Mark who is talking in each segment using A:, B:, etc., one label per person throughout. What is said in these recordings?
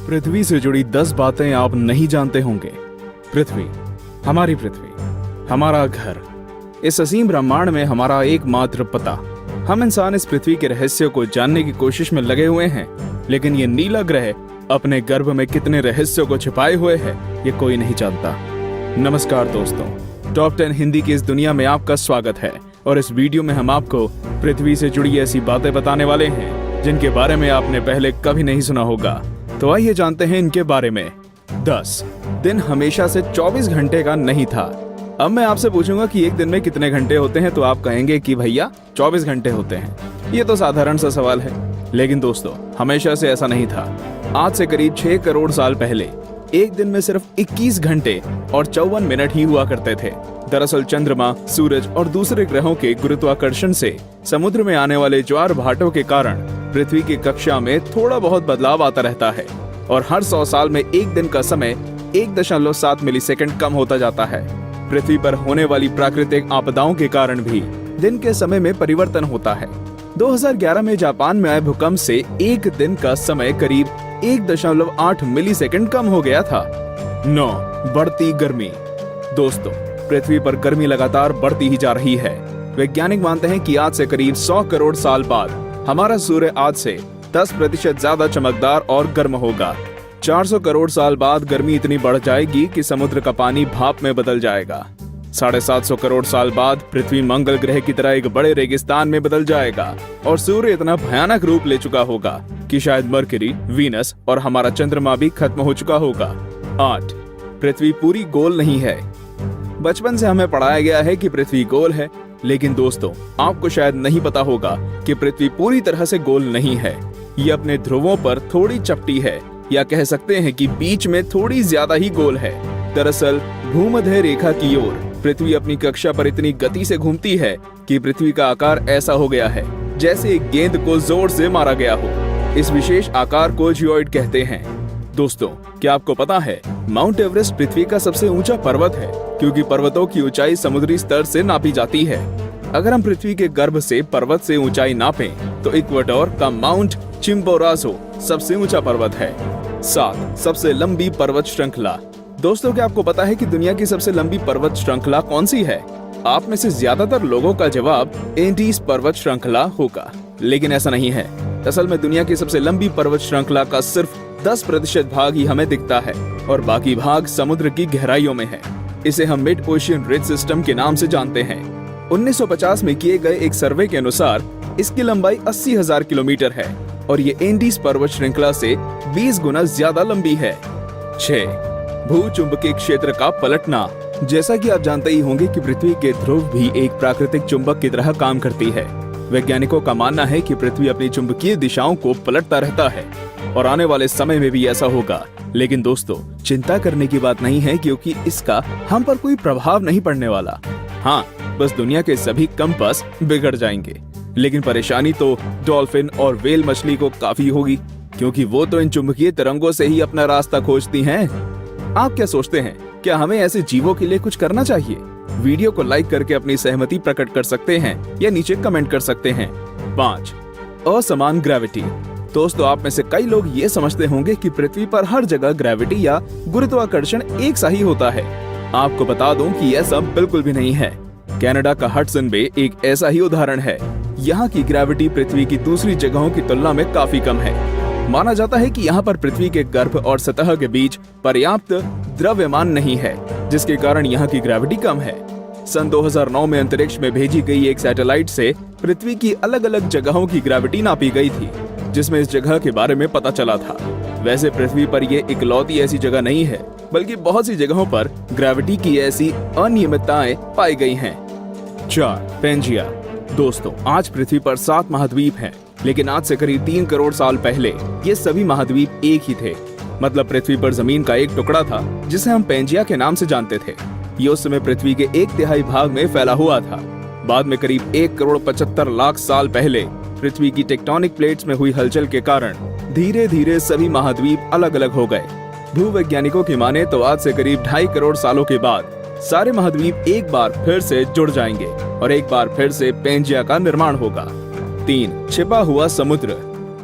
A: पृथ्वी से जुड़ी 10 बातें आप नहीं जानते होंगे। पृथ्वी, हमारी पृथ्वी, हमारा घर, इस असीम ब्रह्मांड में हमारा एकमात्र पता। हम इंसान इस पृथ्वी के रहस्य को जानने की कोशिश में लगे हुए हैं, लेकिन ये नीला ग्रह अपने गर्भ में कितने रहस्यों को छिपाए हुए है, ये कोई नहीं जानता। नमस्कार दोस्तों, टॉप 10 हिंदी की इस दुनिया में आपका स्वागत है और इस वीडियो में हम आपको पृथ्वी से जुड़ी ऐसी बातें बताने वाले हैं जिनके बारे में आपने पहले कभी नहीं सुना होगा। तो आइए जानते हैं इनके बारे में। 10 दिन हमेशा से 24 घंटे का नहीं था। अब मैं आपसे पूछूंगा कि एक दिन में कितने घंटे होते हैं, तो आप कहेंगे कि भैया 24 घंटे होते हैं। ये तो साधारण सा सवाल है, लेकिन दोस्तों हमेशा से ऐसा नहीं था। आज से करीब 6 करोड़ साल पहले एक दिन में सिर्फ 21 घंटे और 54 मिनट ही हुआ करते थे। दरअसल चंद्रमा, सूरज और दूसरे ग्रहों के गुरुत्वाकर्षण से समुद्र में आने वाले ज्वार भाटों के कारण पृथ्वी की कक्षा में थोड़ा बहुत बदलाव आता रहता है और हर 100 साल में एक दिन का समय 1.7 मिलीसेकंड कम होता जाता है। पृथ्वी पर होने वाली प्राकृतिक आपदाओं के कारण भी दिन के समय में परिवर्तन होता है। 2011 में जापान में आए भूकंप से एक दिन का समय करीब 1.8 मिलीसेकंड कम हो गया था। 9 बढ़ती गर्मी। दोस्तों पृथ्वी पर गर्मी लगातार बढ़ती ही जा रही है। वैज्ञानिक मानते हैं कि आज से करीब 100 करोड़ साल बाद हमारा सूर्य आज से 10% ज्यादा चमकदार और गर्म होगा। 400 करोड़ साल बाद गर्मी इतनी बढ़ जाएगी कि समुद्र का पानी भाप में बदल जाएगा। 750 करोड़ साल बाद पृथ्वी मंगल ग्रह की तरह एक बड़े रेगिस्तान में बदल जाएगा और सूर्य इतना भयानक रूप ले चुका होगा कि शायद मरकरी, वीनस और हमारा चंद्रमा भी खत्म हो चुका होगा। 8 पृथ्वी पूरी गोल नहीं है। बचपन से हमें पढ़ाया गया है कि पृथ्वी गोल है, लेकिन दोस्तों आपको शायद नहीं पता होगा कि पृथ्वी पूरी तरह से गोल नहीं है। ये अपने ध्रुवों पर थोड़ी चपटी है, या कह सकते हैं कि बीच में थोड़ी ज्यादा ही गोल है। दरअसल भूमध्य रेखा की ओर पृथ्वी अपनी कक्षा पर इतनी गति से घूमती है कि पृथ्वी का आकार ऐसा हो गया है जैसे एक गेंद को जोर से मारा गया हो। इस विशेष आकार को जियोइड कहते हैं। दोस्तों क्या आपको पता है, माउंट एवरेस्ट पृथ्वी का सबसे ऊंचा पर्वत है, क्योंकि पर्वतों की ऊंचाई समुद्री स्तर से नापी जाती है। अगर हम पृथ्वी के गर्भ से पर्वत से ऊंचाई नापें, तो इक्वेडोर का माउंट चिम्बोराजो सबसे ऊंचा पर्वत है। 7 सबसे लंबी पर्वत श्रृंखला। दोस्तों क्या आपको पता है कि दुनिया की सबसे लंबी पर्वत श्रृंखला कौन सी है? आप में से ज्यादातर लोगों का जवाब एंडीज पर्वत श्रृंखला होगा, लेकिन ऐसा नहीं है। असल में दुनिया की सबसे लंबी पर्वत श्रृंखला का सिर्फ 10% भाग ही हमें दिखता है और बाकी भाग समुद्र की गहराइयों में है। इसे हम मिड ओशियन रिज सिस्टम के नाम से जानते हैं। 1950 में किए गए एक सर्वे के अनुसार इसकी लंबाई 80,000 किलोमीटर है और ये एंडीज पर्वत श्रृंखला से 20 गुना ज्यादा लंबी है। 6 भूचुंबकीय क्षेत्र का पलटना। जैसा कि आप जानते ही होंगे कि पृथ्वी के ध्रुव भी एक प्राकृतिक चुंबक की तरह काम करती है। वैज्ञानिकों का मानना है कि पृथ्वी अपनी चुंबकीय दिशाओं को पलटता रहता है और आने वाले समय में भी ऐसा होगा। लेकिन दोस्तों चिंता करने की बात नहीं है, क्योंकि इसका हम पर कोई प्रभाव नहीं पड़ने वाला। हाँ, बस दुनिया के सभी कंपास बिगड़ जाएंगे। लेकिन परेशानी तो डॉल्फिन और व्हेल मछली को काफी होगी, क्योंकि वो तो इन चुंबकीय तरंगों से ही अपना रास्ता खोजती हैं। आप क्या सोचते हैं, क्या हमें ऐसे जीवों के लिए कुछ करना चाहिए? वीडियो को लाइक करके अपनी सहमति प्रकट कर सकते हैं या नीचे कमेंट कर सकते हैं। 5 असमान ग्रेविटी। दोस्तों आप में से कई लोग ये समझते होंगे कि पृथ्वी पर हर जगह ग्रेविटी या गुरुत्वाकर्षण एक सा ही होता है। आपको बता दूं कि यह सब बिल्कुल भी नहीं है। कनाडा का हडसन बे एक ऐसा ही उदाहरण है। यहाँ की ग्रेविटी पृथ्वी की दूसरी जगहों की तुलना में काफी कम है। माना जाता है कि यहाँ पर पृथ्वी के गर्भ और सतह के बीच पर्याप्त द्रव्यमान नहीं है, जिसके कारण यहाँ की ग्रेविटी कम है। सन 2009 में अंतरिक्ष में भेजी गई एक सैटेलाइट से पृथ्वी की अलग अलग जगहों की ग्रेविटी नापी गई थी, जिसमें इस जगह के बारे में पता चला था। वैसे पृथ्वी पर ये इकलौती ऐसी जगह नहीं है, बल्कि बहुत सी जगहों पर ग्रेविटी की ऐसी अनियमितताएं पाई गई हैं। 4 पेंजिया। दोस्तों आज पृथ्वी पर 7 महाद्वीप हैं, लेकिन आज से करीब 3 करोड़ साल पहले ये सभी महाद्वीप एक ही थे। मतलब पृथ्वी पर जमीन का एक टुकड़ा था जिसे हम पेंजिया के नाम से जानते थे। ये उस समय पृथ्वी के 1/3 भाग में फैला हुआ था। बाद में करीब 1 करोड़ 75 लाख साल पहले पृथ्वी की टेक्टोनिक प्लेट्स में हुई हलचल के कारण धीरे धीरे सभी महाद्वीप अलग अलग हो गए। भूवैज्ञानिकों की माने तो आज से करीब 2.5 करोड़ सालों के बाद सारे महाद्वीप एक बार फिर से जुड़ जाएंगे और एक बार फिर से पेंजिया का निर्माण होगा। 3 छिपा हुआ समुद्र।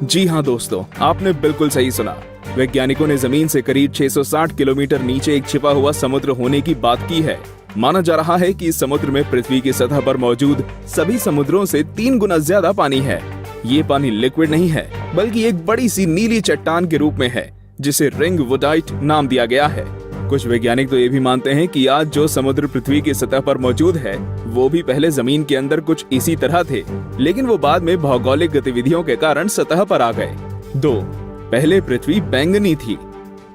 A: जी हाँ दोस्तों, आपने बिल्कुल सही सुना। वैज्ञानिकों ने जमीन से करीब 660 किलोमीटर नीचे एक छिपा हुआ समुद्र होने की बात की है। माना जा रहा है कि इस समुद्र में पृथ्वी की सतह पर मौजूद सभी समुद्रों से 3 गुना ज्यादा पानी है। ये पानी लिक्विड नहीं है, बल्कि एक बड़ी सी नीली चट्टान के रूप में है, जिसे रिंग वुडाइट नाम दिया गया है। कुछ वैज्ञानिक तो ये भी मानते हैं कि आज जो समुद्र पृथ्वी की सतह पर मौजूद है, वो भी पहले जमीन के अंदर कुछ इसी तरह थे, लेकिन वो बाद में भौगोलिक गतिविधियों के कारण सतह पर आ गए। 2. पहले पृथ्वी बैंगनी थी।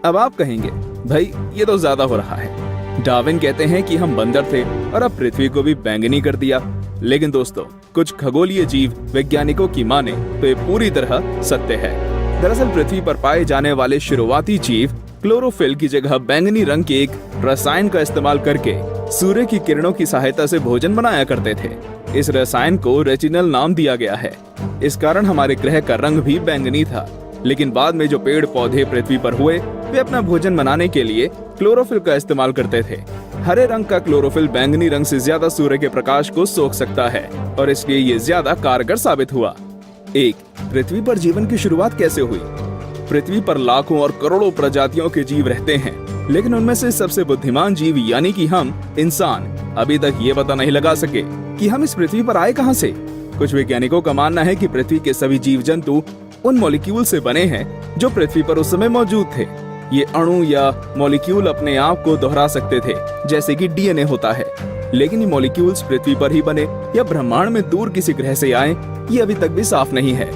A: अब आप कहेंगे, भाई ये तो ज्यादा हो रहा है। डार्विन कहते हैं कि हम बंदर थे और अब पृथ्वी को भी बैंगनी कर दिया। लेकिन दोस्तों, कुछ खगोलीय जीव वैज्ञानिकों की माने तो ये पूरी तरह सत्य है। दरअसल पृथ्वी पर पाए जाने वाले शुरुआती जीव क्लोरोफिल की जगह बैंगनी रंग के एक रसायन का इस्तेमाल करके सूर्य की किरणों की सहायता से भोजन बनाया करते थे। इस रसायन को रेटिनल नाम दिया गया है। इस कारण हमारे ग्रह का रंग भी बैंगनी था। लेकिन बाद में जो पेड़ पौधे पृथ्वी पर हुए, वे अपना भोजन बनाने के लिए क्लोरोफिल का इस्तेमाल करते थे। हरे रंग का क्लोरोफिल बैंगनी रंग से ज्यादा सूर्य के प्रकाश को सोख सकता है और इसलिए ये ज्यादा कारगर साबित हुआ। 1. पृथ्वी पर जीवन की शुरुआत कैसे हुई? पृथ्वी पर लाखों और करोड़ों प्रजातियों के जीव रहते हैं, लेकिन उनमें से सबसे बुद्धिमान जीव यानी कि हम इंसान अभी तक ये पता नहीं लगा सके कि हम इस पृथ्वी पर आए कहां से। कुछ वैज्ञानिकों का मानना है कि पृथ्वी के सभी जीव जंतु उन मॉलिक्यूल से बने हैं जो पृथ्वी पर उस समय मौजूद थे। ये अणु या मॉलिक्यूल अपने आप को दोहरा सकते थे, जैसे कि डीएनए होता है। लेकिन ये मॉलिक्यूल्स पृथ्वी पर ही बने या ब्रह्मांड में दूर किसी ग्रह से आए, ये अभी तक भी साफ नहीं है।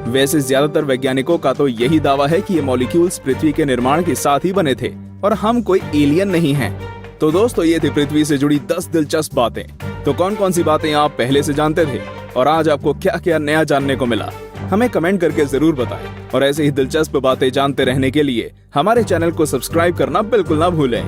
A: वैसे ज्यादातर वैज्ञानिकों का तो यही दावा है कि ये मॉलिक्यूल्स पृथ्वी के निर्माण के साथ ही बने थे और हम कोई एलियन नहीं हैं। तो दोस्तों, ये थी पृथ्वी से जुड़ी 10 दिलचस्प बातें। तो कौन कौन सी बातें आप पहले से जानते थे और आज आपको क्या क्या नया जानने को मिला, हमें कमेंट करके जरूर बताएं। और ऐसे ही दिलचस्प बातें जानते रहने के लिए हमारे चैनल को सब्सक्राइब करना बिल्कुल ना भूलें।